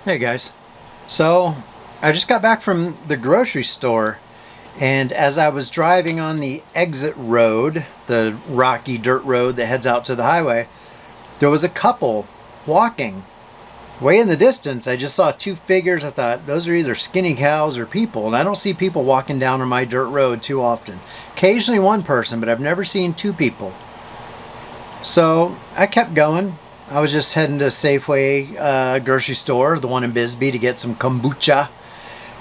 Hey guys. So I just got back from the grocery store, and as I was driving on the exit road, the rocky dirt road that heads out to the highway, there was a couple walking. Way in the distance, I just saw two figures. I thought those are either skinny cows or people, and I don't see people walking down on my dirt road too often. Occasionally one person, but I've never seen two people. So I kept going. I was just heading to Safeway grocery store, the one in Bisbee, to get some kombucha.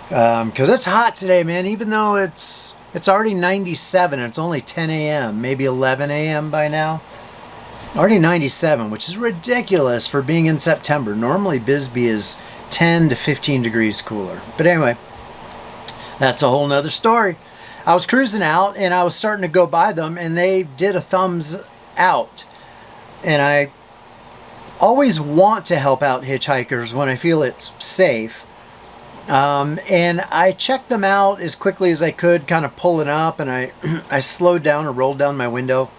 Because it's hot today, man. Even though it's already 97, and it's only 10 a.m., maybe 11 a.m. by now. Already 97, which is ridiculous for being in September. Normally Bisbee is 10 to 15 degrees cooler. But anyway, that's a whole nother story. I was cruising out, and I was starting to go by them, and they did a thumbs out. And I always want to help out hitchhikers when I feel it's safe. And I checked them out as quickly as I could, kind of pulling up, and I slowed down or rolled down my window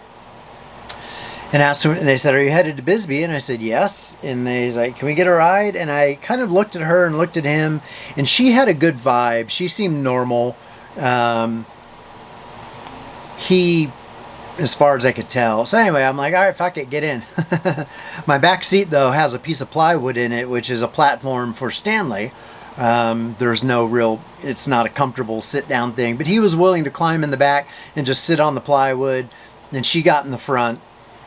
and asked them, and they said, "Are you headed to Bisbee?" And I said, "Yes." And they like, "Can we get a ride?" And I kind of looked at her and looked at him, and she had a good vibe. She seemed normal. As far as I could tell. So anyway, I'm like, all right, fuck it, get in. My back seat, though, has a piece of plywood in it, which is a platform for Stanley. There's no real, it's not a comfortable sit-down thing, but he was willing to climb in the back and just sit on the plywood, and she got in the front.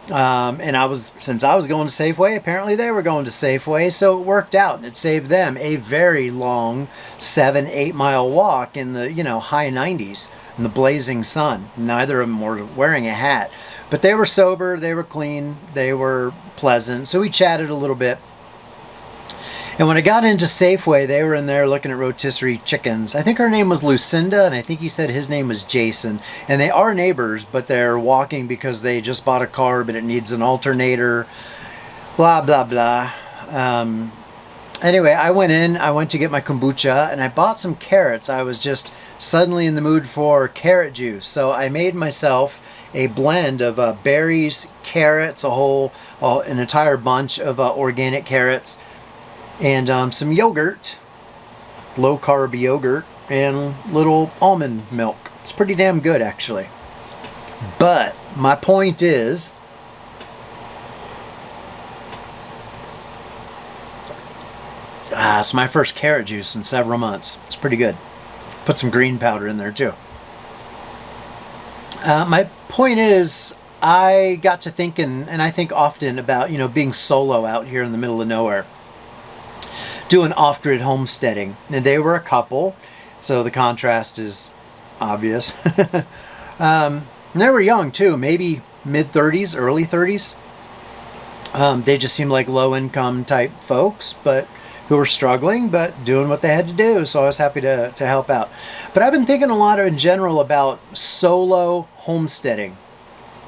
And since I was going to Safeway, apparently they were going to Safeway, so it worked out, and it saved them a very long 7-8 mile walk in the, high 90s. In the blazing sun. Neither of them were wearing a hat, but they were sober, they were clean, they were pleasant, so we chatted a little bit. And when I got into Safeway, they were in there looking at rotisserie chickens. I think her name was Lucinda, and I think he said his name was Jason, and they are neighbors, but they're walking because they just bought a car, but it needs an alternator, blah blah blah. Anyway, I went to get my kombucha, and I bought some carrots. I was just suddenly in the mood for carrot juice. So I made myself a blend of berries, carrots, an entire bunch of organic carrots, and some yogurt, low-carb yogurt, and little almond milk. It's pretty damn good, actually. But my point is, it's my first carrot juice in several months. It's pretty good. Put some green powder in there too. My point is, I got to thinking, and I think often about, being solo out here in the middle of nowhere, doing off-grid homesteading. And they were a couple, so the contrast is obvious. And they were young too, maybe mid-30s, early 30s. They just seemed like low-income type folks, but who were struggling, but doing what they had to do. So I was happy to help out. But I've been thinking a lot in general about solo homesteading.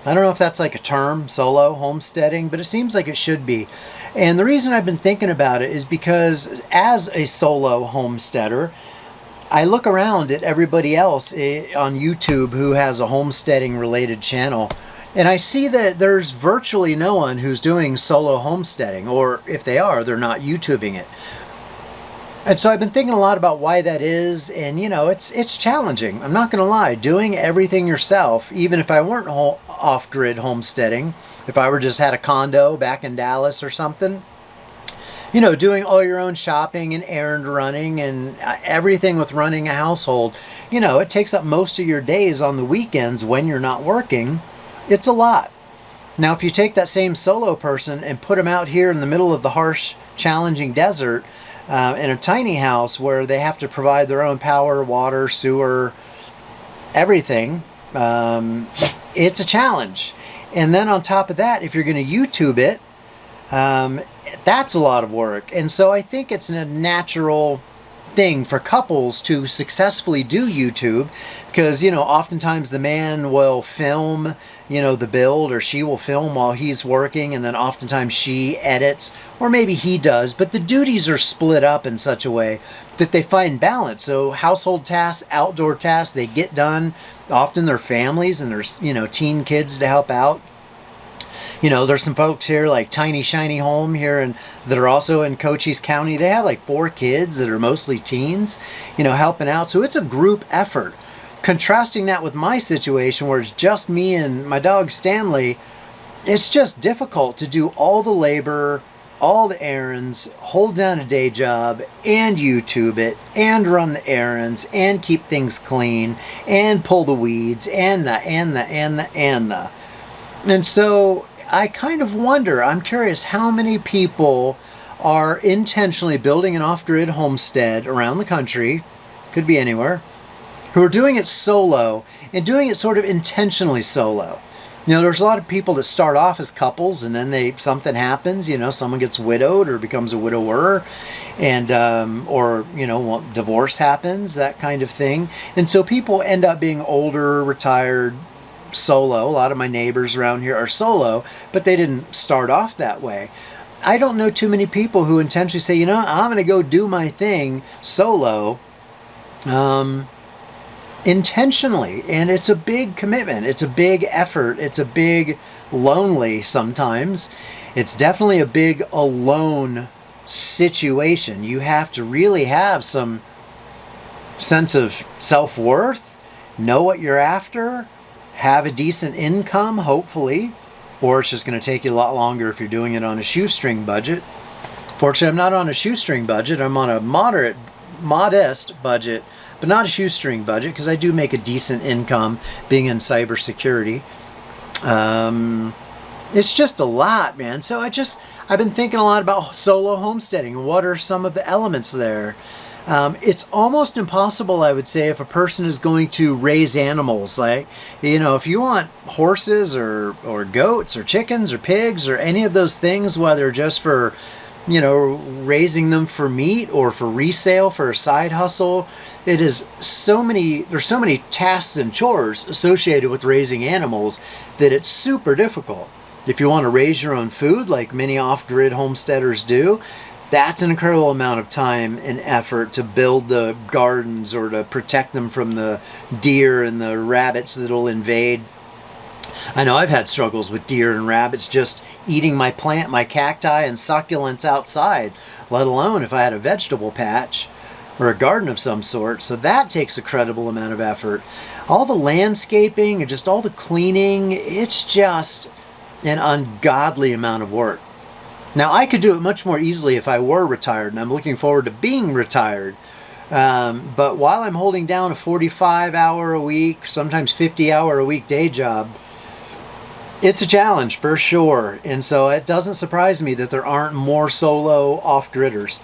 I don't know if that's like a term, solo homesteading, but it seems like it should be. And the reason I've been thinking about it is because as a solo homesteader, I look around at everybody else on YouTube who has a homesteading related channel, and I see that there's virtually no one who's doing solo homesteading, or if they are, they're not YouTubing it. And so I've been thinking a lot about why that is, and it's challenging. I'm not going to lie. Doing everything yourself, even if I weren't off-grid homesteading, if I were just had a condo back in Dallas or something, doing all your own shopping and errand running and everything with running a household, it takes up most of your days on the weekends when you're not working. It's a lot. Now, if you take that same solo person and put them out here in the middle of the harsh, challenging desert in a tiny house where they have to provide their own power, water, sewer, everything, it's a challenge. And then on top of that, if you're going to YouTube it, that's a lot of work. And so I think it's a natural thing for couples to successfully do YouTube, because oftentimes the man will film the build, or she will film while he's working, and then oftentimes she edits, or maybe he does, but the duties are split up in such a way that they find balance. So household tasks, outdoor tasks, they get done. Often they're families, and there's teen kids to help out. You know, there's some folks here like Tiny Shiny Home here and that are also in Cochise County. They have like 4 kids that are mostly teens, you know, helping out. So it's a group effort. Contrasting that with my situation where it's just me and my dog Stanley, it's just difficult to do all the labor, all the errands, hold down a day job, and YouTube it, and run the errands, and keep things clean, and pull the weeds, and the. And so I kind of wonder, I'm curious how many people are intentionally building an off-grid homestead around the country, could be anywhere, who are doing it solo, and doing it sort of intentionally solo. You know, there's a lot of people that start off as couples and then something happens, you know, someone gets widowed or becomes a widower, and or, you know, divorce happens, that kind of thing. And so people end up being older, retired, solo. A lot of my neighbors around here are solo, but they didn't start off that way. I don't know too many people who intentionally say, you know, I'm going to go do my thing solo, intentionally. And it's a big commitment. It's a big effort. It's a big lonely sometimes. It's definitely a big alone situation. You have to really have some sense of self-worth, know what you're after, have a decent income, hopefully, or it's just going to take you a lot longer if you're doing it on a shoestring budget. Fortunately, I'm not on a shoestring budget. I'm on a modest budget, but not a shoestring budget, because I do make a decent income being in cybersecurity. It's just a lot, man. So I've been thinking a lot about solo homesteading. What are some of the elements there? It's almost impossible, I would say, if a person is going to raise animals. Like, you know, if you want horses or goats or chickens or pigs or any of those things, whether just for, you know, raising them for meat or for resale for a side hustle, there's so many tasks and chores associated with raising animals that it's super difficult. If you want to raise your own food, like many off-grid homesteaders do, that's an incredible amount of time and effort to build the gardens or to protect them from the deer and the rabbits that'll invade. I know I've had struggles with deer and rabbits just eating my cacti and succulents outside, let alone if I had a vegetable patch or a garden of some sort. So that takes a credible amount of effort. All the landscaping and just all the cleaning, it's just an ungodly amount of work. Now, I could do it much more easily if I were retired, and I'm looking forward to being retired. But while I'm holding down a 45-hour-a-week, sometimes 50-hour-a-week day job, it's a challenge for sure. And so it doesn't surprise me that there aren't more solo off-gridders.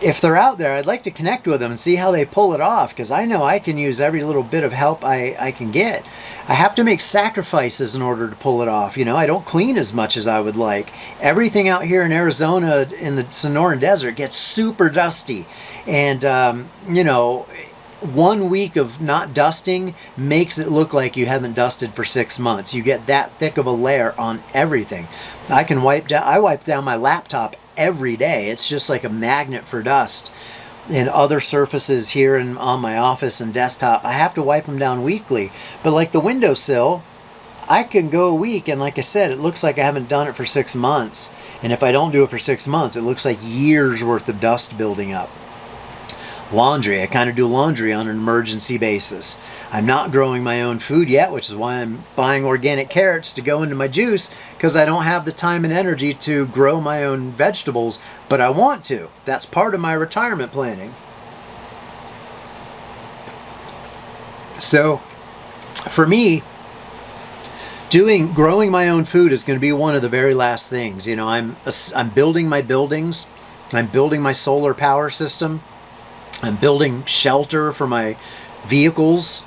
If they're out there, I'd like to connect with them and see how they pull it off, because I know I can use every little bit of help I can get. I have to make sacrifices in order to pull it off. You know, I don't clean as much as I would like. Everything out here in Arizona in the Sonoran Desert gets super dusty. And, you know, 1 week of not dusting makes it look like you haven't dusted for 6 months. You get that thick of a layer on everything. I wipe down my laptop every day. It's just like a magnet for dust. And other surfaces here on my office and desktop, I have to wipe them down weekly. But like the windowsill, I can go a week, and like I said, it looks like I haven't done it for 6 months. And if I don't do it for 6 months, it looks like years worth of dust building up. Laundry, I kind of do laundry on an emergency basis. I'm not growing my own food yet, which is why I'm buying organic carrots to go into my juice, because I don't have the time and energy to grow my own vegetables, but I want to. That's part of my retirement planning. So, for me, growing my own food is going to be one of the very last things. You know, I'm building my buildings. I'm building my solar power system. I'm building shelter for my vehicles.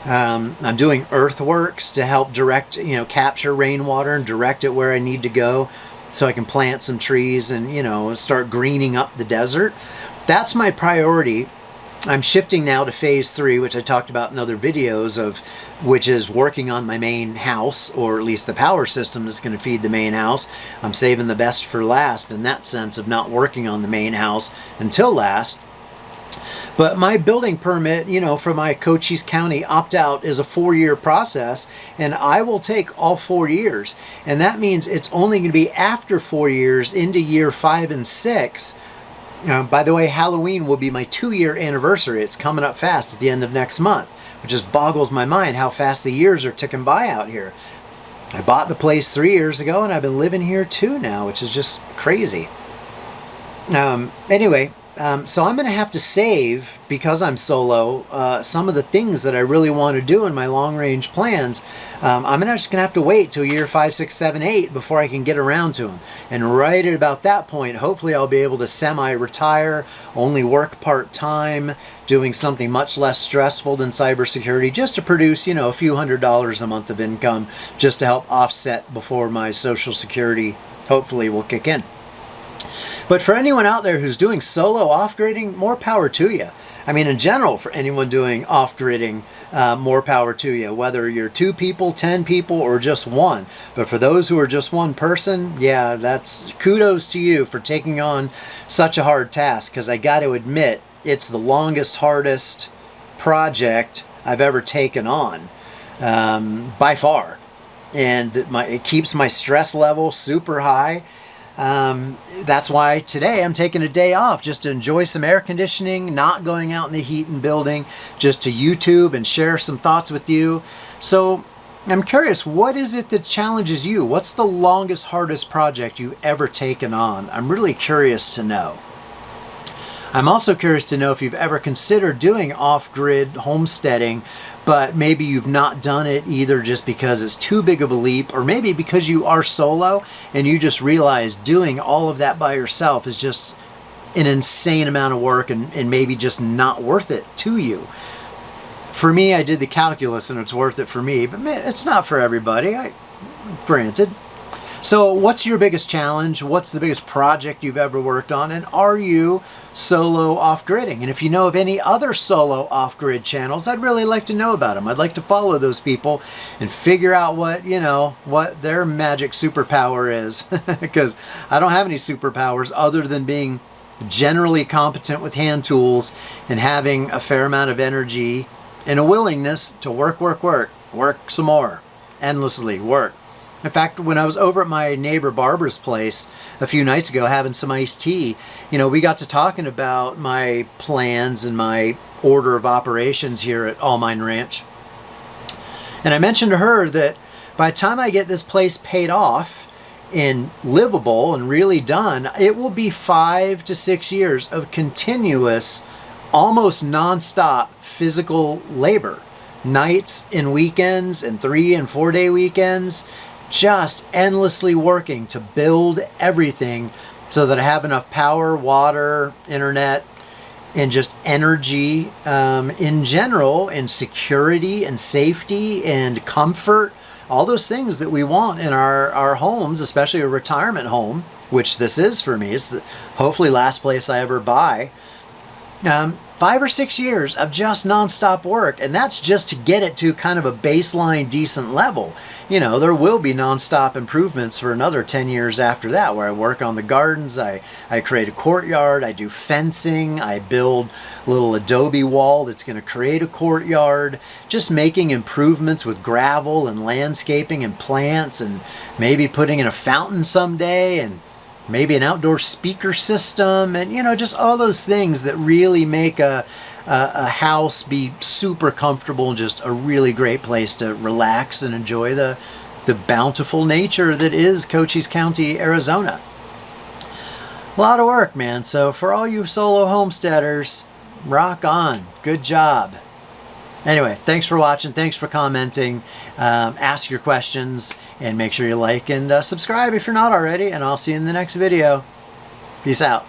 I'm doing earthworks to help direct, you know, capture rainwater and direct it where I need to go so I can plant some trees and, you know, start greening up the desert. That's my priority. I'm shifting now to phase 3, which I talked about in other videos which is working on my main house, or at least the power system that's going to feed the main house. I'm saving the best for last in that sense of not working on the main house until last. But my building permit, you know, for my Cochise County opt-out is a 4-year process, and I will take all 4 years. And that means it's only going to be after 4 years into year 5 and 6. By the way, Halloween will be my 2-year anniversary. It's coming up fast at the end of next month, which just boggles my mind how fast the years are ticking by out here. I bought the place 3 years ago, and I've been living here 2 now, which is just crazy. Anyway, so I'm going to have to save, because I'm solo, some of the things that I really want to do in my long-range plans. I'm just going to have to wait till year 5, 6, 7, 8 before I can get around to them. And right at about that point, hopefully I'll be able to semi-retire, only work part-time, doing something much less stressful than cybersecurity, just to produce, you know, a few $100s a month of income, just to help offset before my Social Security hopefully will kick in. But for anyone out there who's doing solo off-gridding, more power to you. I mean, in general, for anyone doing off-gridding, more power to you, whether you're 2 people, 10 people, or just 1. But for those who are just 1 person, yeah, that's kudos to you for taking on such a hard task, because I got to admit, it's the longest, hardest project I've ever taken on, by far. And it keeps my stress level super high. That's why today I'm taking a day off just to enjoy some air conditioning, not going out in the heat and building, just to YouTube and share some thoughts with you. So I'm curious, what is it that challenges you? What's the longest, hardest project you've ever taken on? I'm really curious to know. I'm also curious to know if you've ever considered doing off-grid homesteading, but maybe you've not done it either just because it's too big of a leap, or maybe because you are solo and you just realize doing all of that by yourself is just an insane amount of work and maybe just not worth it to you. For me, I did the calculus and it's worth it for me, but man, it's not for everybody, granted. So what's your biggest challenge? What's the biggest project you've ever worked on? And are you solo off-gridding? And if you know of any other solo off-grid channels, I'd really like to know about them. I'd like to follow those people and figure out what, you know, what their magic superpower is. Because I don't have any superpowers other than being generally competent with hand tools and having a fair amount of energy and a willingness to work some more, endlessly work. In fact, when I was over at my neighbor Barbara's place a few nights ago having some iced tea, you know, we got to talking about my plans and my order of operations here at All Mine Ranch. And I mentioned to her that by the time I get this place paid off and livable and really done, it will be 5 to 6 years of continuous, almost nonstop physical labor. Nights and weekends and 3 and 4 day weekends. Just endlessly working to build everything so that I have enough power, water, internet, and just energy in general, and security and safety and comfort, all those things that we want in our homes, especially a retirement home, which this is for me. It's the hopefully last place I ever buy. 5 or 6 years of just nonstop work, and that's just to get it to kind of a baseline decent level. You know, there will be nonstop improvements for another 10 years after that, where I work on the gardens, I create a courtyard, I do fencing, I build a little adobe wall that's going to create a courtyard, just making improvements with gravel and landscaping and plants, and maybe putting in a fountain someday, and maybe an outdoor speaker system, and you know, just all those things that really make a house be super comfortable and just a really great place to relax and enjoy the bountiful nature that is Cochise County, Arizona. A lot of work, man. So for all you solo homesteaders, rock on. Good job. Anyway, thanks for watching. Thanks for commenting. Ask your questions and make sure you like and subscribe if you're not already. And I'll see you in the next video. Peace out.